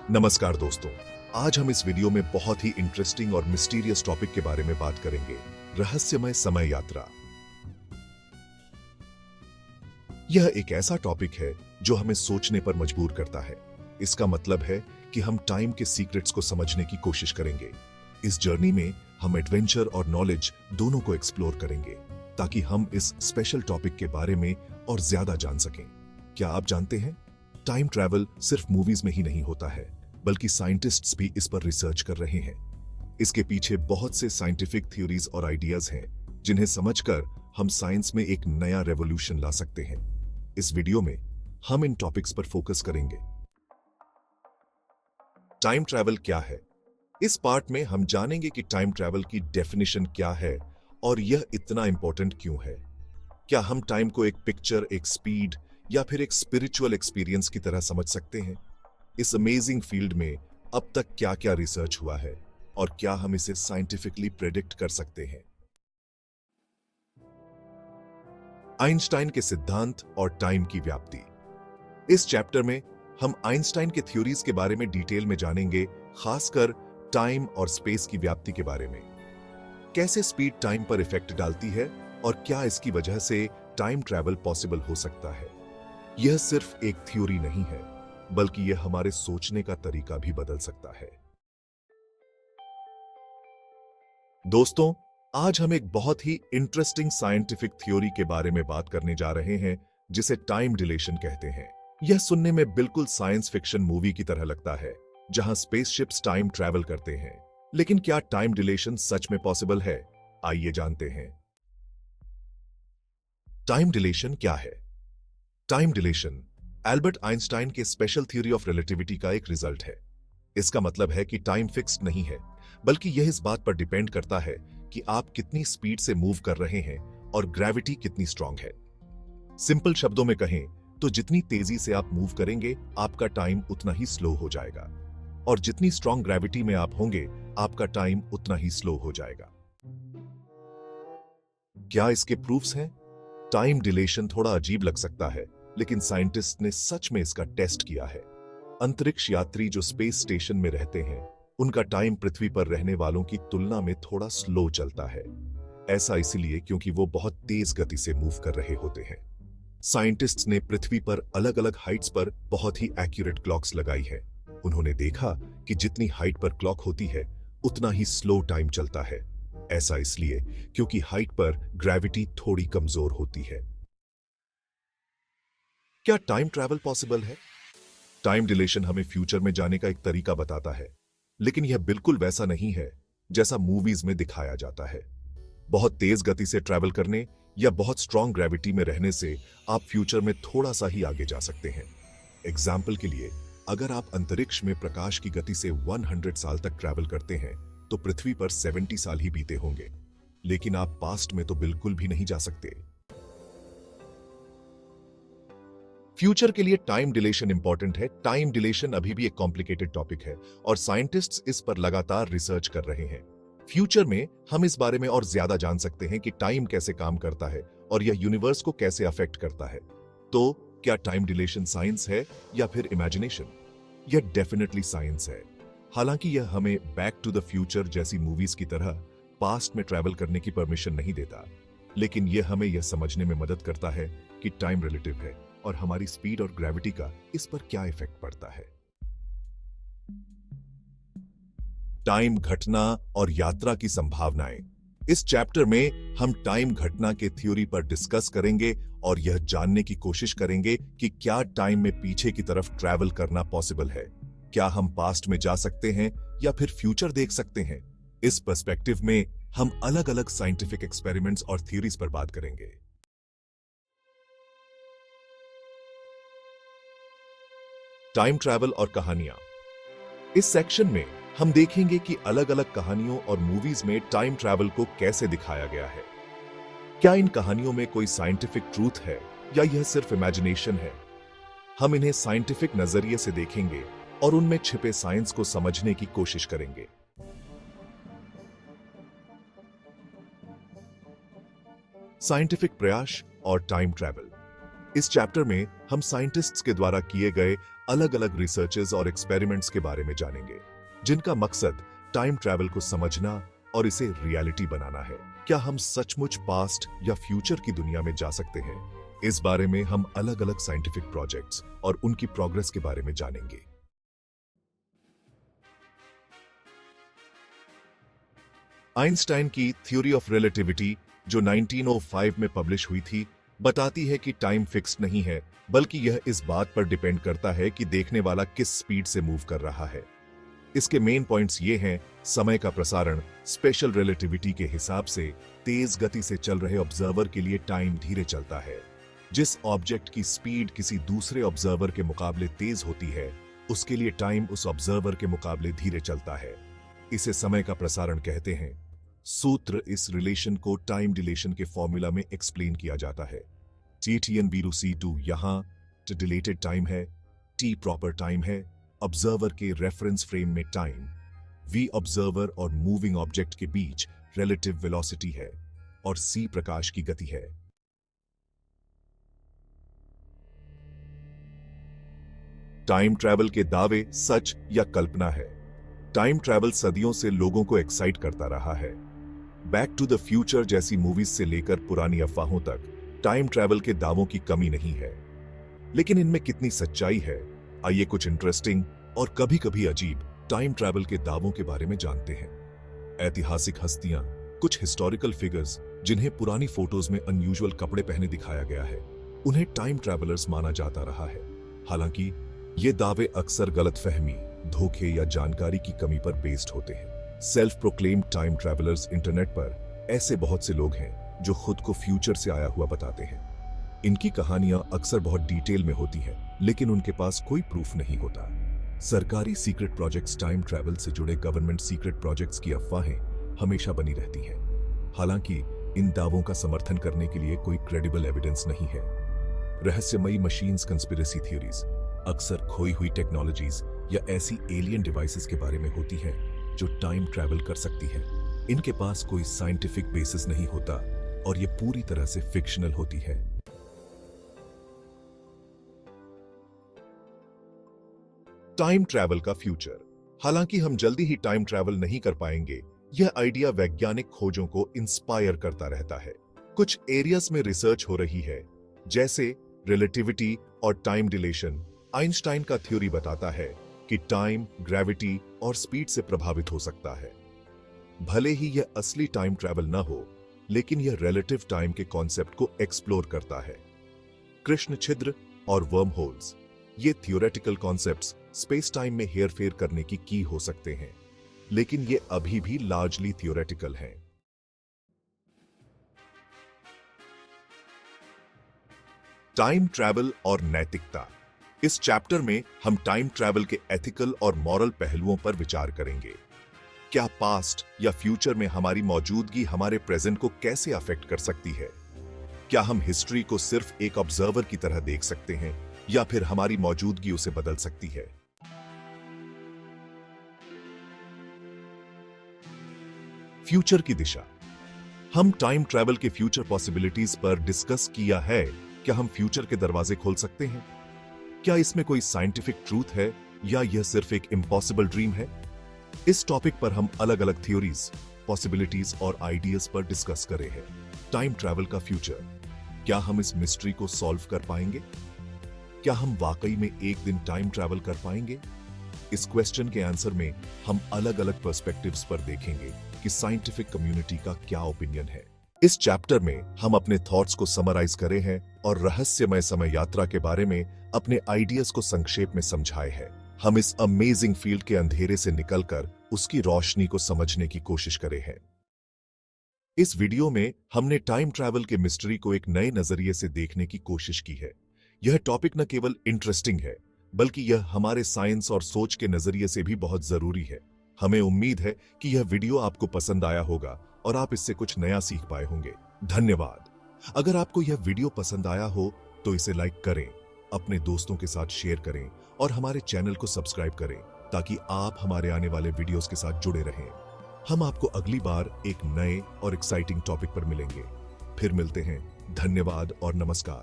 नमस्कार दोस्तों, आज हम इस वीडियो में बहुत ही इंटरेस्टिंग और मिस्टीरियस टॉपिक के बारे में बात करेंगे, रहस्यमय समय यात्रा। यह एक ऐसा टॉपिक है जो हमें सोचने पर मजबूर करता है। इसका मतलब है कि हम टाइम के सीक्रेट्स को समझने की कोशिश करेंगे। इस जर्नी में हम एडवेंचर और नॉलेज दोनों को एक्सप्लोर करेंगे ताकि हम इस स्पेशल टॉपिक के बारे में और ज्यादा जान सकें। क्या आप जानते हैं, टाइम ट्रैवल सिर्फ मूवीज में ही नहीं होता है, बल्कि साइंटिस्ट्स भी इस पर रिसर्च कर रहे हैं। इसके पीछे बहुत से साइंटिफिक थ्योरीज और आइडियाज हैं जिन्हें समझकर हम साइंस में एक नया रेवोल्यूशन ला सकते हैं। इस वीडियो में हम इन टॉपिक्स पर फोकस करेंगे। टाइम ट्रैवल क्या है? इस पार्ट में हम जानेंगे कि टाइम ट्रैवल की डेफिनेशन क्या है और यह इतना इंपॉर्टेंट क्यों है। क्या हम टाइम को एक पिक्चर, एक स्पीड या फिर एक स्पिरिचुअल एक्सपीरियंस की तरह समझ सकते हैं? इस अमेजिंग फील्ड में अब तक क्या क्या रिसर्च हुआ है और क्या हम इसे साइंटिफिकली प्रेडिक्ट कर सकते हैं? आइंस्टाइन के सिद्धांत और टाइम की व्याप्ति। इस चैप्टर में हम आइंस्टाइन के थ्योरीज के बारे में डिटेल में जानेंगे, खासकर टाइम और स्पेस की व्याप्ति के बारे में। कैसे स्पीड टाइम पर इफेक्ट डालती है और क्या इसकी वजह से टाइम ट्रैवल पॉसिबल हो सकता है। यह सिर्फ एक थ्योरी नहीं है, बल्कि यह हमारे सोचने का तरीका भी बदल सकता है। दोस्तों, आज हम एक बहुत ही इंटरेस्टिंग साइंटिफिक थ्योरी के बारे में बात करने जा रहे हैं, जिसे टाइम डिलेशन कहते हैं। यह सुनने में बिल्कुल साइंस फिक्शन मूवी की तरह लगता है, जहां स्पेसशिप्स टाइम ट्रैवल करते हैं। लेकिन क्या टाइम डिलेशन सच में पॉसिबल है? आइए जानते हैं। टाइम डिलेशन क्या है? टाइम डिलेशन एल्बर्ट आइंस्टाइन के स्पेशल थ्योरी ऑफ रिलेटिविटी का एक रिजल्ट है। इसका मतलब है कि टाइम फिक्स्ड नहीं है, बल्कि यह इस बात पर डिपेंड करता है कि आप कितनी स्पीड से मूव कर रहे हैं और ग्रेविटी कितनी स्ट्रांग है। सिंपल शब्दों में कहें तो जितनी तेजी से आप मूव करेंगे, आपका टाइम उतना ही स्लो हो जाएगा, और जितनी स्ट्रांग ग्रेविटी में आप होंगे, आपका टाइम उतना ही स्लो हो जाएगा। क्या इसके प्रूफ्स हैं? टाइम डिलेशन थोड़ा अजीब लग सकता है, लेकिन साइंटिस्ट ने सच में इसका टेस्ट किया है। अंतरिक्ष यात्री जो स्पेस स्टेशन में रहते हैं, उनका टाइम पृथ्वी पर रहने वालों की तुलना में थोड़ा स्लो चलता है। ऐसा इसलिए क्योंकि वो बहुत तेज गति से मूव कर रहे होते हैं। साइंटिस्ट्स ने पृथ्वी पर अलग अलग हाइट्स पर बहुत ही एक्यूरेट क्लॉक्स लगाई है। उन्होंने देखा कि जितनी हाइट पर क्लॉक होती है, उतना ही स्लो टाइम चलता है। ऐसा इसलिए क्योंकि हाइट पर ग्रेविटी थोड़ी कमजोर होती है। क्या टाइम ट्रैवल पॉसिबल है? टाइम डिलेशन हमें फ्यूचर में जाने का एक तरीका बताता है, लेकिन यह बिल्कुल वैसा नहीं है जैसा मूवीज में दिखाया जाता है। बहुत तेज गति से ट्रैवल करने या बहुत स्ट्रांग ग्रेविटी में रहने से आप फ्यूचर में थोड़ा सा ही आगे जा सकते हैं। एग्जाम्पल के लिए, अगर आप अंतरिक्ष में प्रकाश की गति से 100 साल तक ट्रैवल करते हैं, तो पृथ्वी पर 70 साल ही बीते होंगे। लेकिन आप पास्ट में तो बिल्कुल भी नहीं जा सकते। फ्यूचर के लिए टाइम डिलेशन इंपॉर्टेंट है। टाइम डिलेशन अभी भी एक कॉम्प्लिकेटेड टॉपिक है और साइंटिस्ट्स इस पर लगातार रिसर्च कर रहे हैं। फ्यूचर में हम इस बारे में और ज्यादा जान सकते हैं कि टाइम कैसे काम करता है और यह यूनिवर्स को कैसे अफेक्ट करता है। तो क्या टाइम डिलेशन साइंस है या फिर इमेजिनेशन? यह डेफिनेटली साइंस है। हालांकि यह हमें बैक टू द फ्यूचर जैसी मूवीज की तरह पास्ट में ट्रैवल करने की परमिशन नहीं देता, लेकिन यह हमें यह समझने में मदद करता है कि टाइम रिलेटिव है और हमारी स्पीड और ग्रेविटी का इस पर क्या इफेक्ट पड़ता है। टाइम घटना और यात्रा की संभावनाएं। इस चैप्टर में हम टाइम घटना के थ्योरी पर डिस्कस करेंगे और यह जानने की कोशिश करेंगे कि क्या टाइम में पीछे की तरफ ट्रैवल करना पॉसिबल है। क्या हम पास्ट में जा सकते हैं या फिर फ्यूचर देख सकते हैं? इस पर्सपेक्टिव में हम अलग अलग साइंटिफिक एक्सपेरिमेंट्स और थ्योरीज पर बात करेंगे। टाइम ट्रैवल और कहानियां। इस सेक्शन में हम देखेंगे कि अलग अलग कहानियों और मूवीज में टाइम ट्रैवल को कैसे दिखाया गया है। क्या इन कहानियों में कोई साइंटिफिक ट्रूथ है या यह सिर्फ इमेजिनेशन है? हम इन्हें साइंटिफिक नजरिए से देखेंगे और उनमें छिपे साइंस को समझने की कोशिश करेंगे। साइंटिफिक प्रयास और टाइम ट्रैवल। इस चैप्टर में हम साइंटिस्ट्स के द्वारा किए गए अलग अलग रिसर्चेस और एक्सपेरिमेंट्स के बारे में जानेंगे, जिनका मकसद टाइम ट्रैवल को समझना और इसे रियलिटी बनाना है। क्या हम सचमुच पास्ट या फ्यूचर की दुनिया में जा सकते हैं? इस बारे में हम अलग अलग साइंटिफिक प्रोजेक्ट्स और उनकी प्रोग्रेस के बारे में जानेंगे। आइंस्टाइन की थ्योरी ऑफ रिलेटिविटी जो 1905 में पब्लिश हुई थी, बताती है कि टाइम फिक्स्ड नहीं है, बल्कि यह इस बात पर डिपेंड करता है कि देखने वाला किस स्पीड से मूव कर रहा है। इसके मेन पॉइंट्स ये हैं: समय का प्रसारण, स्पेशल रिलेटिविटी के हिसाब से तेज गति से चल रहे ऑब्जर्वर के लिए टाइम धीरे चलता है। जिस ऑब्जेक्ट की स्पीड किसी दूसरे ऑब्जर्वर के मुकाबले तेज होती है, उसके लिए टाइम उस ऑब्जर्वर के मुकाबले धीरे चलता है। इसे समय का प्रसारण कहते हैं। सूत्र इस रिलेशन को टाइम डिलेशन के फॉर्मूला में एक्सप्लेन किया जाता है। T/c2 यहां डिलेटेड टाइम है, T प्रॉपर टाइम है, ऑब्जर्वर के रेफरेंस फ्रेम में टाइम, V ऑब्जर्वर और मूविंग ऑब्जेक्ट के बीच रिलेटिव वेलोसिटी है, और C प्रकाश की गति है। टाइम ट्रैवल के दावे सच या कल्पना है? टाइम ट्रैवल सदियों से लोगों को एक्साइट करता रहा है। बैक टू द फ्यूचर जैसी मूवीज से लेकर पुरानी अफवाहों तक टाइम ट्रैवल के दावों की कमी नहीं है। लेकिन इनमें कितनी सच्चाई है? आइए कुछ इंटरेस्टिंग और कभी-कभी अजीब टाइम ट्रैवल के दावों के बारे में जानते हैं। ऐतिहासिक हस्तियां, कुछ हिस्टोरिकल फिगर्स जिन्हें पुरानी फोटोज में अनयूजुअल कपड़े पहने दिखाया गया है, उन्हें टाइम ट्रैवलर्स माना जाता रहा है। हालांकि ये दावे अक्सर गलतफहमी, धोखे या जानकारी की कमी पर बेस्ड होते हैं। Self proclaimed time travellers internet पर ऐसे बहुत से लोग हैं जो खुद को फ्यूचर से आया हुआ बताते हैं। इनकी कहानियां अक्सर बहुत डिटेल में होती हैं, लेकिन उनके पास कोई प्रूफ नहीं होता। सरकारी सीक्रेट प्रोजेक्ट्स, टाइम ट्रैवल से जुड़े गवर्नमेंट सीक्रेट प्रोजेक्ट्स की अफवाहें हमेशा बनी रहती हैं। हालांकि इन दावों का समर्थन करने के लिए कोई क्रेडिबल एविडेंस नहीं है। रहस्यमयी मशीन्स, कंस्पिरेसी थियरीज अक्सर खोई हुई टेक्नोलॉजीज या ऐसी एलियन डिवाइसेस के बारे में होती हैं जो टाइम ट्रैवल कर सकती है। इनके पास कोई साइंटिफिक बेसिस नहीं होता और ये पूरी तरह से फिक्शनल होती है। टाइम ट्रैवल का फ्यूचर। हालांकि हम जल्दी ही टाइम ट्रैवल नहीं कर पाएंगे, यह आइडिया वैज्ञानिक खोजों को इंस्पायर करता रहता है। कुछ एरियाज में रिसर्च हो रही है, जैसे रिलेटिविटी और टाइम डिलेशन। आइंस्टाइन का थ्योरी बताता है कि टाइम ग्रेविटी और स्पीड से प्रभावित हो सकता है। भले ही यह असली टाइम ट्रैवल न हो, लेकिन यह रिलेटिव टाइम के कॉन्सेप्ट को एक्सप्लोर करता है। कृष्ण छिद्र और वर्म होल्स, ये थियोरेटिकल कॉन्सेप्ट्स स्पेस टाइम में हेरफेर करने की हो सकते हैं, लेकिन ये अभी भी लार्जली थियोरेटिकल हैं। टाइम ट्रैवल और नैतिकता। इस चैप्टर में हम टाइम ट्रैवल के एथिकल और मॉरल पहलुओं पर विचार करेंगे। क्या पास्ट या फ्यूचर में हमारी मौजूदगी हमारे प्रेजेंट को कैसे अफेक्ट कर सकती है? क्या हम हिस्ट्री को सिर्फ एक ऑब्जर्वर की तरह देख सकते हैं, या फिर हमारी मौजूदगी उसे बदल सकती है? फ्यूचर की दिशा। हम टाइम ट्रैवल के फ्यूचर पॉसिबिलिटीज पर डिस्कस किया है। क्या हम फ्यूचर के दरवाजे खोल सकते हैं? क्या इसमें कोई साइंटिफिक ट्रूथ है, या यह सिर्फ एक इम्पॉसिबल ड्रीम है? इस टॉपिक पर हम अलग अलग थ्योरीज, पॉसिबिलिटीज और आइडियाज पर डिस्कस कर रहे हैं। टाइम ट्रैवल का फ्यूचर। क्या हम इस मिस्ट्री को सॉल्व कर पाएंगे? क्या हम वाकई में एक दिन टाइम ट्रैवल कर पाएंगे? इस क्वेश्चन के आंसर में हम अलग अलग पर्सपेक्टिव्स पर देखेंगे कि साइंटिफिक कम्युनिटी का क्या ओपिनियन है। इस चैप्टर में हम अपने थॉट्स को समराइज करे हैं और रहस्यमय समय यात्रा के बारे में अपने आइडियाज को संक्षेप में समझाए हैं। हम इस अमेजिंग फील्ड के अंधेरे से निकलकर उसकी रोशनी को समझने की कोशिश करे हैं। इस वीडियो में हमने टाइम ट्रैवल के मिस्ट्री को एक नए नजरिए से देखने की कोशिश की है। यह टॉपिक न केवल इंटरेस्टिंग है, बल्कि यह हमारे साइंस और सोच के नजरिए से भी बहुत जरूरी है। हमें उम्मीद है कि यह वीडियो आपको पसंद आया होगा और आप इससे कुछ नया सीख पाए होंगे। धन्यवाद। अगर आपको यह वीडियो पसंद आया हो तो इसे लाइक करें, अपने दोस्तों के साथ शेयर करें और हमारे चैनल को सब्सक्राइब करें, ताकि आप हमारे आने वाले वीडियोस के साथ जुड़े रहें। हम आपको अगली बार एक नए और एक्साइटिंग टॉपिक पर मिलेंगे। फिर मिलते हैं। धन्यवाद और नमस्कार।